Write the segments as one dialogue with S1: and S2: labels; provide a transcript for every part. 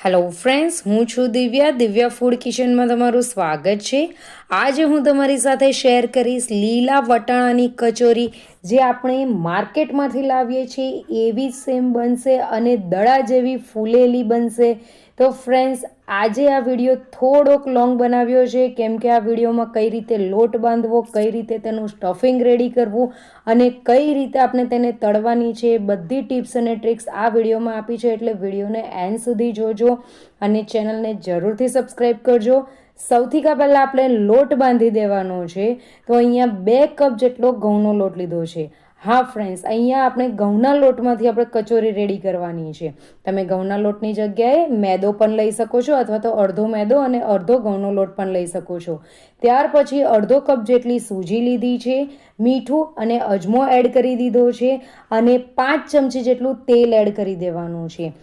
S1: Hello friends, હું છું Divya food કિચનમાં તમારું સ્વાગત છે। આજે હું તમારી સાથે શેર કરીશ લીલા વટાણાની કચોરી, જે આપણે માર્કેટમાંથી લાવીએ છીએ એવી સેમ બનશે અને દડા જેવી ફૂલેલી બનશે। તો ફ્રેન્ડ્સ, આજે આ વિડીયો થોડોક લોંગ બનાવ્યો છે, કેમ કે આ વિડીયોમાં કઈ રીતે લોટ બાંધવો, કઈ રીતે તેનું સ્ટફિંગ રેડી કરવું અને કઈ રીતે આપણે તેને તળવાની છે, બધી ટિપ્સ અને ટ્રિક્સ આ વિડીયોમાં આપી છે। એટલે વિડીયોને એન્ડ સુધી જોજો અને ચેનલને જરૂરથી સબસ્ક્રાઈબ કરજો। સૌથી પહેલાં આપણે લોટ બાંધી દેવાનો છે। તો અહીંયા 2 કપ જેટલો ઘઉંનો લોટ લીધો છે। હા ફ્રેન્ડ્સ, અહીંયા આપણે ઘઉંના લોટમાંથી આપણે કચોરી રેડી કરવાની છે। તમે ઘઉંના લોટની જગ્યાએ મેદો પણ લઈ શકો છો, અથવા તો અડધો મેદો અને અડધો ઘઉંનો લોટ પણ લઈ શકો છો। ત્યાર પછી અડધો કપ જેટલી સૂજી લીધી છે, મીઠું અને અજમો એડ કરી દીધો છે અને 5 ચમચી જેટલું તેલ એડ કરી દેવાનું છે।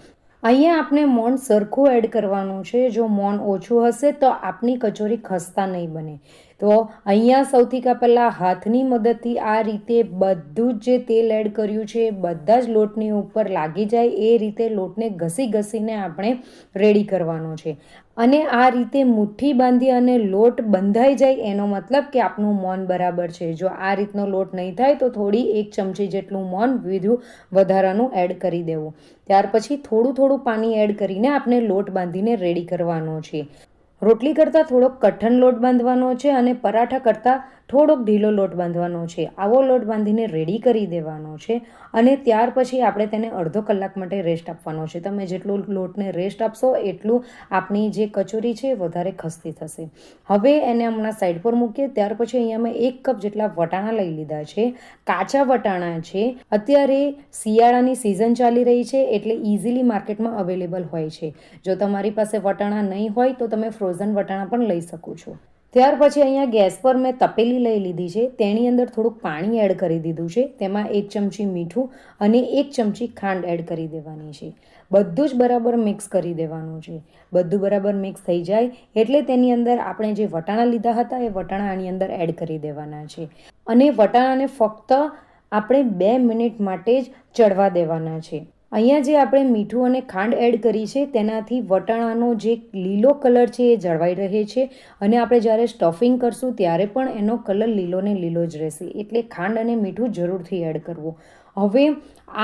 S1: અહીંયા આપણે મોણ સરખું એડ કરવાનું છે। જો મોણ ઓછું હશે તો આપની કચોરી ખસ્તા નહીં બને। તો અહીંયા સૌથી પહેલાં હાથની મદદથી આ રીતે બધું જ જે તેલ એડ કર્યું છે બધા જ લોટની ઉપર લાગી જાય એ રીતે લોટને ઘસીને આપણે રેડી કરવાનો છે। અને આ રીતે મુઠ્ઠી બાંધી અને લોટ બંધાઈ જાય એનો મતલબ કે આપનું મોણ બરાબર છે। જો આ રીતનો લોટ નહીં થાય તો થોડી 1 ચમચી જેટલું મોણ વધારાનું એડ કરી દેવું। ત્યાર પછી થોડું પાણી એડ કરીને આપણે લોટ બાંધીને રેડી કરવાનો છે। રોટલી કરતાં થોડોક કઠણ લોટ બાંધવાનો છે અને પરાઠા કરતાં થોડોક ઢીલો લોટ બાંધવાનો છે। આવો લોટ બાંધીને રેડી કરી દેવાનો છે અને ત્યાર પછી આપણે તેને અડધો કલાક માટે રેસ્ટ આપવાનો છે। તમે જેટલું લોટને રેસ્ટ આપશો એટલું આપણી જે કચોરી છે વધારે ખસ્તી થશે। હવે એને હમણાં સાઈડ પર મૂકીએ। ત્યાર પછી અહીંયા મેં 1 કપ જેટલા વટાણા લઈ લીધા છે। કાચા વટાણા છે। અત્યારે શિયાળાની સિઝન ચાલી રહી છે એટલે ઇઝીલી માર્કેટમાં અવેલેબલ હોય છે। જો તમારી પાસે વટાણા નહીં હોય તો તમે ફ્રોઝન વટાણા પણ લઈ શકો છો। ત્યાર પછી અહીંયા ગેસ પર મેં તપેલી લઈ લીધી છે। તેની અંદર થોડુંક પાણી એડ કરી દીધું છે। તેમાં 1 ચમચી મીઠું અને 1 ચમચી ખાંડ એડ કરી દેવાની છે। બધું જ બરાબર મિક્સ કરી દેવાનું છે। બધું બરાબર મિક્સ થઈ જાય એટલે તેની અંદર આપણે જે વટાણા લીધા હતા એ વટાણા આની અંદર એડ કરી દેવાના છે અને વટાણાને ફક્ત આપણે 2 મિનિટ માટે જ ચડવા દેવાના છે। અહીંયા જે આપણે મીઠું અને ખાંડ એડ કરી છે તેનાથી વટાણાનો જે લીલો કલર છે એ જળવાઈ રહે છે અને આપણે જ્યારે સ્ટફિંગ કરશું ત્યારે પણ એનો કલર લીલો ને લીલો જ રહેશે। એટલે ખાંડ અને મીઠું જરૂરથી એડ કરવું। હવે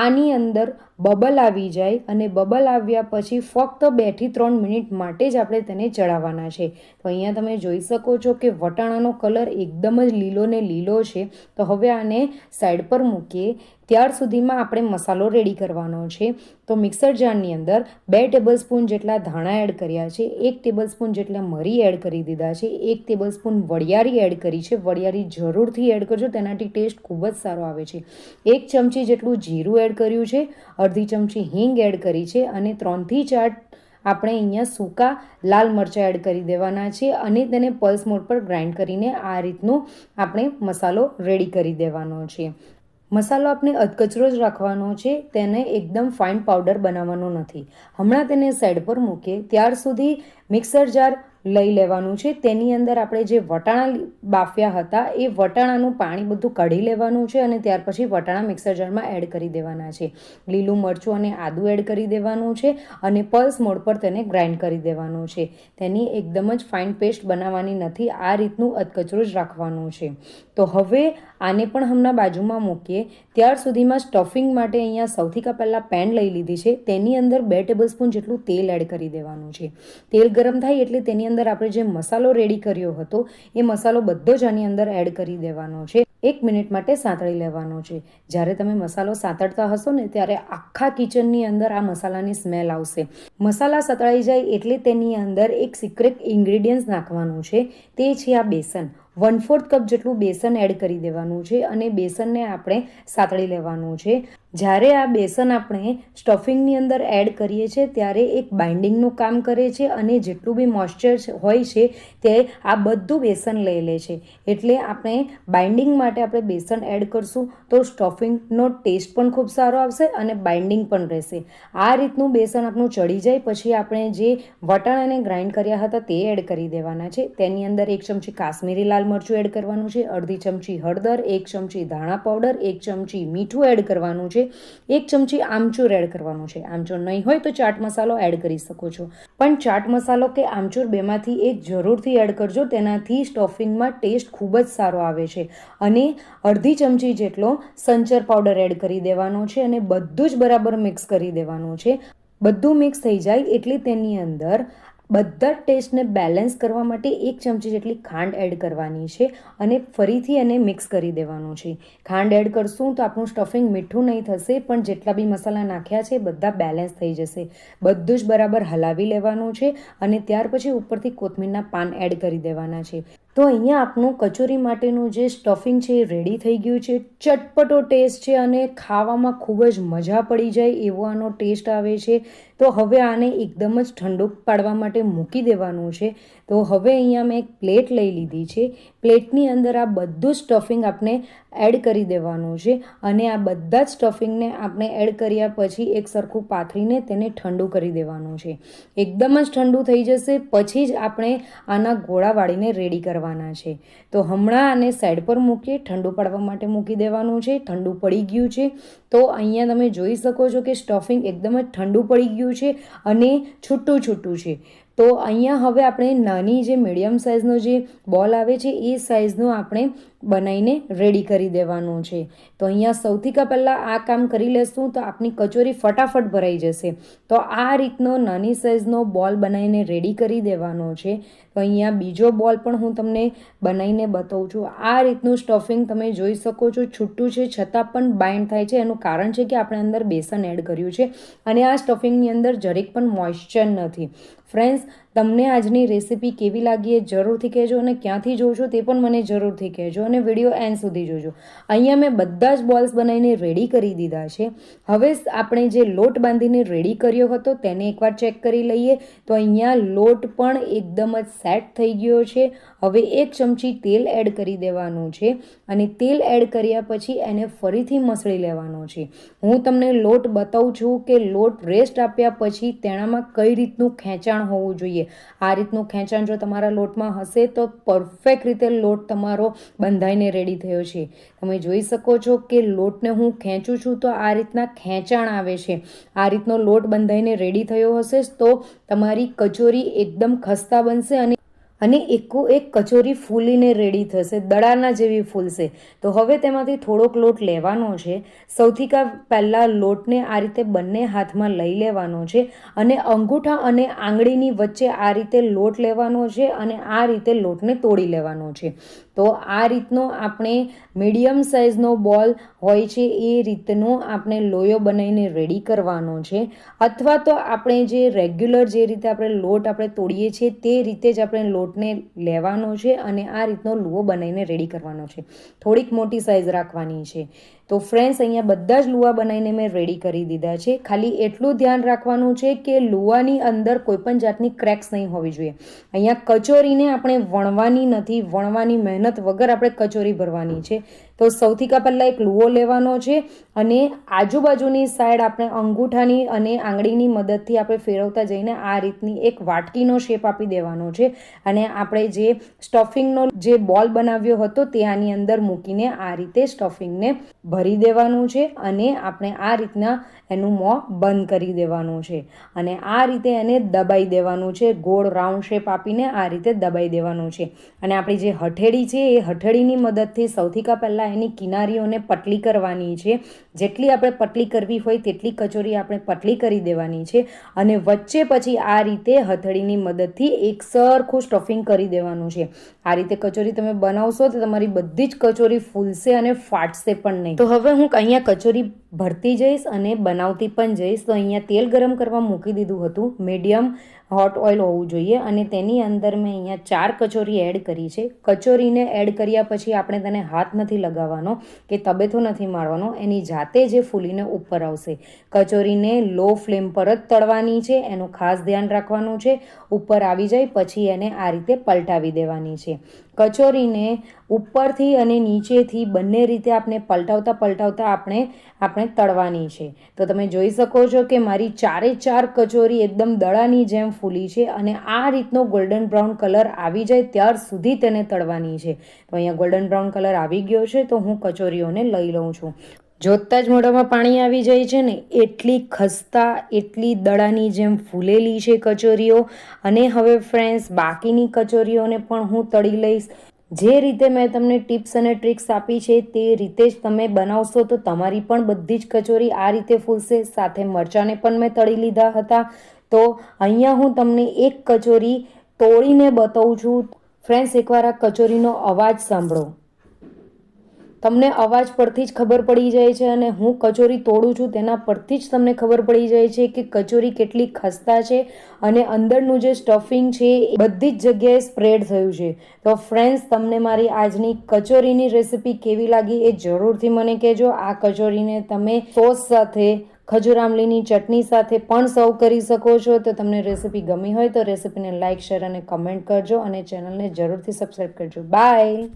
S1: આની અંદર બબલ આવી જાય અને બબલ આવ્યા પછી ફક્ત 2 થી 3 મિનિટ માટે જ આપણે તેને ચડાવવાના છે। તો અહીંયા તમે જોઈ શકો છો કે વટાણાનો કલર એકદમ જ લીલો ને લીલો છે। તો હવે આને સાઈડ પર મૂકીએ। ત્યાર સુધીમાં આપણે મસાલો રેડી કરવાનો છે। તો મિક્સર જારની અંદર 2 ટેબલસ્પૂન જેટલા ધાણા એડ કર્યા છે, 1 ટેબલસ્પૂન જેટલા મરી એડ કરી દીધા છે, 1 ટેબલસ્પૂન વરિયાળી એડ કરી છે। વરિયાળી જરૂરથી એડ કરજો, તેનાથી ટેસ્ટ ખૂબ જ સારો આવે છે। 1 ચમચી જેટલું જીરું એડ કર્યું છે, અડધી ચમચી હિંગ એડ કરી છે અને 3 થી 4 આપણે અહીંયા સૂકા લાલ મરચાં એડ કરી દેવાના છે અને તેને પલ્સ મોડ પર ગ્રાઇન્ડ કરીને આ રીતનો આપણે મસાલો રેડી કરી દેવાનો છે। મસાલો આપણે અધકચરો જ રાખવાનો છે, તેને એકદમ ફાઇન પાવડર બનાવવાનો નથી। હમણાં તેને સાઈડ પર મૂકીએ ત્યાર સુધી મિક્સર જાર લઈ લેવાનું છે। તેની અંદર આપણે જે વટાણા બાફ્યા હતા એ વટાણાનું પાણી બધું કાઢી લેવાનું છે અને ત્યાર પછી વટાણા મિક્સર જારમાં એડ કરી દેવાના છે। લીલું મરચું અને આદું એડ કરી દેવાનું છે અને પલ્સ મોડ પર તેને ગ્રાઇન્ડ કરી દેવાનું છે। તેની એકદમ જ ફાઇન પેસ્ટ બનાવવાની નથી, આ રીતનું અધકચરું જ રાખવાનું છે। તો હવે આને પણ હમણાં બાજુમાં મૂકીએ। ત્યાર સુધીમાં સ્ટફિંગ માટે અહીંયા સૌથી પહેલાં પેન લઈ લીધી છે। તેની અંદર 2 ટેબલસ્પૂન જેટલું તેલ એડ કરી દેવાનું છે। તેલ ગરમ થાય એટલે તેની અંદર આપણે જે મસાલો રેડી કર્યો હતો એ મસાલો બધો જ આની અંદર એડ કરી દેવાનો છે। 1 મિનિટ માટે સાંતળી લેવાનો છે। જ્યારે તમે મસાલો સાંતળતા હશો ને ત્યારે આખા કિચનની અંદર આ મસાલાની સ્મેલ આવશે। મસાલા સતળાઈ જાય એટલે તેની અંદર એક સિક્રેટ ઇન્ગ્રેડિયન્ટ નાખવાનું છે, તે છે આ બેસન। 1/4 કપ જેટલું બેસન એડ કરી દેવાનું છે અને બેસનને આપણે સાતળી લેવાનું છે। જ્યારે આ બેસન આપણે સ્ટફિંગની અંદર એડ કરીએ છીએ ત્યારે એક બાઇન્ડિંગનું કામ કરે છે અને જેટલું બી મોઇશ્ચર હોય છે તે આ બધું બેસન લઈ લે છે। એટલે આપણે બાઇન્ડિંગ માટે આપણે બેસન એડ કરશું તો સ્ટફિંગનો ટેસ્ટ પણ ખૂબ સારો આવશે અને બાઇન્ડિંગ પણ રહેશે. આ રીતનું બેસન આપણું ચડી જાય પછી આપણે જે વટાણાને ગ્રાઇન્ડ કર્યા હતા તે એડ કરી દેવાના છે. તેની અંદર 1 ચમચી કાશ્મીરી લાલ મરચું એડ કરવાનું છે, અડધી ચમચી હળદર, 1 ચમચી ધાણા પાવડર, 1 ચમચી મીઠું એડ કરવાનું છે, 1 ચમચી આમચૂર એડ કરવાનું છે. આમચૂર નહીં હોય તો ચાટ મસાલો એડ કરી શકો છો, પણ ચાટ મસાલો કે આમચૂર બેમાંથી એક જરૂરથી એડ કરજો. તેનાથી સ્ટફિંગમાં ટેસ્ટ ખૂબ જ સારો આવે છે. અને અડધી ચમચી જેટલો સંચર પાવડર એડ કરી દેવાનો છે અને બધું જ બરાબર મિક્સ કરી દેવાનું છે. બધું મિક્સ થઈ જાય એટલે તેની અંદર બધા ટેસ્ટને બેલેન્સ કરવા માટે 1 ચમચી જેટલી ખાંડ એડ કરવાની છે અને ફરીથી એને મિક્સ કરી દેવાનું છે. ખાંડ એડ કરશું તો આપણું સ્ટફિંગ મીઠું નહીં થશે, પણ જેટલા બી મસાલા નાખ્યા છે બધા બેલેન્સ થઈ જશે. બધું જ બરાબર હલાવી લેવાનું છે અને ત્યાર પછી ઉપરથી કોથમીરના પાન એડ કરી દેવાના છે. તો અહીંયા આપણું કચોરી માટેનું જે સ્ટફિંગ છે એ રેડી થઈ ગયું છે. ચટપટો ટેસ્ટ છે અને ખાવામાં ખૂબ જ મજા પડી જાય એવો આનો ટેસ્ટ આવે છે. તો હવે આને એકદમ જ ઠંડુ પાડવા માટે મૂકી દેવાનું છે. તો હવે અહીંયા મેં એક પ્લેટ લઈ લીધી છે. પ્લેટની અંદર આ બધું સ્ટફિંગ આપણે એડ કરી દેવાનું છે અને આ બધા જ સ્ટફિંગને આપણે એડ કર્યા પછી એક સરખું પાથરીને તેને ઠંડુ કરી દેવાનું છે. એકદમ જ ઠંડુ થઈ જશે પછી જ આપણે આના ગોળા વાળીને રેડી કરવાના છે. તો હમણાં આને સાઈડ પર મૂકીએ, ઠંડુ પાડવા માટે મૂકી દેવાનું છે. ઠંડુ પડી ગયું છે. તો અહીંયા તમે જોઈ શકો છો કે સ્ટફિંગ એકદમ જ ઠંડુ પડી ગયું છે અને છૂટું છૂટું છે. તો અહીંયા હવે આપણે નાની જે મીડિયમ સાઇઝનો જે બોલ આવે છે એ સાઇઝનો આપણે બનાવીને રેડી કરી દેવાનું છે. તો અહીંયા સૌથી પહેલાં આ કામ કરી લેશું તો આપણી કચોરી ફટાફટ ભરાઈ જશે. તો આ રીતનો નાની સાઇઝનો બોલ બનાવીને રેડી કરી દેવાનો છે. તો અહીંયા બીજો બોલ પણ હું તમને બનાવીને બતાવું છું. આ રીતનું સ્ટફિંગ તમે જોઈ શકો છો, છૂટું છે છતાં પણ બાઇન્ડ થાય છે. એનું કારણ છે કે આપણે અંદર બેસન એડ કર્યું છે અને આ સ્ટફિંગની અંદર જરીક પણ મોઇશ્ચર નથી. ફ્રેન્ડ્સ, તમને આજની રેસીપી કેવી લાગી એ જરૂરથી કહેજો અને ક્યાંથી જોઉં છો તે પણ મને જરૂરથી કહેજો અને વિડીયો એન્ડ સુધી જોજો. અહીંયા મેં બધા જ બોલ્સ બનાવીને રેડી કરી દીધા છે. હવે આપણે જે લોટ બાંધીને રેડી કર્યો હતો તેને એકવાર ચેક કરી લઈએ. તો અહીંયા લોટ પણ એકદમ જ સેટ થઈ ગયો છે. હવે 1 ચમચી તેલ એડ કરી દેવાનું છે અને તેલ એડ કર્યા પછી એને ફરીથી મસળી લેવાનો છે. હું તમને લોટ બતાવું છું કે લોટ રેસ્ટ આપ્યા પછી તેનામાં કઈ રીતનું ખેંચાણ હોવું જોઈએ. આ રીતનું ખેંચાણ જો તમારા લોટમાં હશે તો પરફેક્ટ રીતે લોટ તમારો બંધાઈને રેડી થયો છે. તમે જોઈ શકો છો કે લોટને હું ખેંચું છું તો આ રીતના ખેંચાણ આવે છે. આ રીતનો લોટ બંધાઈને રેડી થયો હશે તો તમારી કચોરી એકદમ ખસ્તા બનશે અને એક કચોરી ફૂલીને રેડી થશે, દડાના જેવી ફૂલશે. તો હવે તેમાંથી થોડોક લોટ લેવાનો છે. સૌથી પહેલાં લોટને આ રીતે બંને હાથમાં લઈ લેવાનો છે અને અંગૂઠા અને આંગળીની વચ્ચે આ રીતે લોટ લેવાનો છે અને આ રીતે લોટને તોડી લેવાનો છે. તો આ રીતનો આપણે મીડિયમ સાઇઝનો બોલ હોય છે એ રીતનો આપણે લોયો બનાવીને રેડી કરવાનો છે. અથવા તો આપણે જે રેગ્યુલર જે રીતે આપણે લોટ આપણે તોડીએ છીએ તે રીતે જ આપણે લોટને લેવાનો છે અને આ રીતનો લુવો બનાવીને રેડી કરવાનો છે. થોડીક મોટી સાઇઝ રાખવાની છે. તો ફ્રેન્ડ્સ, અહીંયા બધા જ લુવા બનાવીને મેં રેડી કરી દીધા છે. ખાલી એટલું ધ્યાન રાખવાનું છે કે લુવાની અંદર કોઈપણ જાતની ક્રેક્સ નહીં હોવી જોઈએ. અહીંયા કચોરીને આપણે વણવાની નથી, વણવાની મહેનત વગર આપણે કચોરી ભરવાની છે. તો સૌથી પહેલાં એક લુવો લેવાનો છે અને આજુબાજુની સાઈડ આપણે અંગૂઠાની અને આંગળીની મદદથી આપણે ફેરવતા જઈને આ રીતની એક વાટકીનો શેપ આપી દેવાનો છે અને આપણે જે સ્ટફિંગનો જે બોલ બનાવ્યો હતો તે આની અંદર મૂકીને આ રીતે સ્ટફિંગને ભરી દેવાનું છે અને આપણે આ રીતના એનું મોં બંધ કરી દેવાનું છે અને આ રીતે એને દબાઈ દેવાનું છે. ગોળ રાઉન્ડ શેપ આપીને આ રીતે દબાઈ દેવાનું છે અને આપણી જે હથેળી છે એ હથેળીની મદદથી સૌથી પહેલાં એની કિનારીઓને પતલી કરવાની છે. જેટલી આપણે પતલી કરવી હોય તેટલી કચોરી આપણે પતલી કરી દેવાની છે અને વચ્ચે પછી આ રીતે હથેળીની મદદથી એક સરખું સ્ટફિંગ કરી દેવાનું છે. આ રીતે કચોરી તમે બનાવશો તો તમારી બધી જ કચોરી ફૂલશે અને ફાટશે પણ નહીં. તો હવે હું અહીંયા કચોરી ભરતી જઈશ અને બનાવતી પણ જઈશ. તો અહીંયા તેલ ગરમ કરવા મૂકી દીધું હતું. મીડિયમ હોટ ઓઇલ હોવું જોઈએ અને તેની અંદર મેં અહીંયા 4 કચોરી એડ કરી છે. કચોરીને એડ કર્યા પછી આપણે તેને હાથ નથી લગાવવાનો કે તબેથો નથી મારવાનો, એની જાતે જે ફૂલીને ઉપર આવશે. કચોરીને લો ફ્લેમ પર જ તળવાની છે, એનું ખાસ ધ્યાન રાખવાનું છે. ઉપર આવી જાય પછી એને આ રીતે પલટાવી દેવાની છે. કચોરીને ઉપરથી અને નીચેથી બંને રીતે આપણે પલટાવતા આપણે તળવાની છે. તો તમે જોઈ શકો છો કે મારી 4 કચોરી એકદમ દડાની જેમ ફૂલી છે અને આ રીતનો ગોલ્ડન બ્રાઉન કલર આવી જાય ત્યાર સુધી તેને તળવાની છે. તો અહીંયા ગોલ્ડન બ્રાઉન કલર આવી ગયો છે તો હું કચોરીઓને લઈ લઉં છું. જોતાં જ મોઢામાં પાણી આવી જાય છે ને, એટલી ખસ્તા એટલી દડાની જેમ ફૂલેલી છે કચોરીઓ. અને હવે ફ્રેન્ડ્સ, બાકીની કચોરીઓને પણ હું તળી લઈશ. જે રીતે મેં તમને ટિપ્સ અને ટ્રિક્સ આપી છે તે રીતે જ તમે બનાવશો તો તમારી પણ બધી જ કચોરી આ રીતે ફૂલશે. સાથે મરચાંને પણ મેં તળી લીધા હતા. તો અહીંયા હું તમને એક કચોરી તોડીને બતાવું છું. ફ્રેન્ડ્સ, એકવાર આ કચોરીનો અવાજ સાંભળો. તમને અવાજ પરથી જ ખબર પડી જાય છે અને હું કચોરી તોડું છું તેના પરથી જ તમને ખબર પડી જાય છે કે કચોરી કેટલી ખસ્તા છે અને અંદરનું જે સ્ટફિંગ છે એ બધી જ જગ્યાએ સ્પ્રેડ થયું છે. તો ફ્રેન્ડ્સ, તમને મારી આજની કચોરીની રેસિપી કેવી લાગી એ જરૂરથી મને કહેજો. આ કચોરીને તમે સોસ સાથે, ખજૂર આમલીની ચટણી સાથે પણ સર્વ કરી શકો છો. તો તમને રેસિપી ગમી હોય તો રેસિપીને લાઇક, શેર અને કમેન્ટ કરજો અને ચેનલને જરૂરથી સબસ્ક્રાઈબ કરજો. બાય.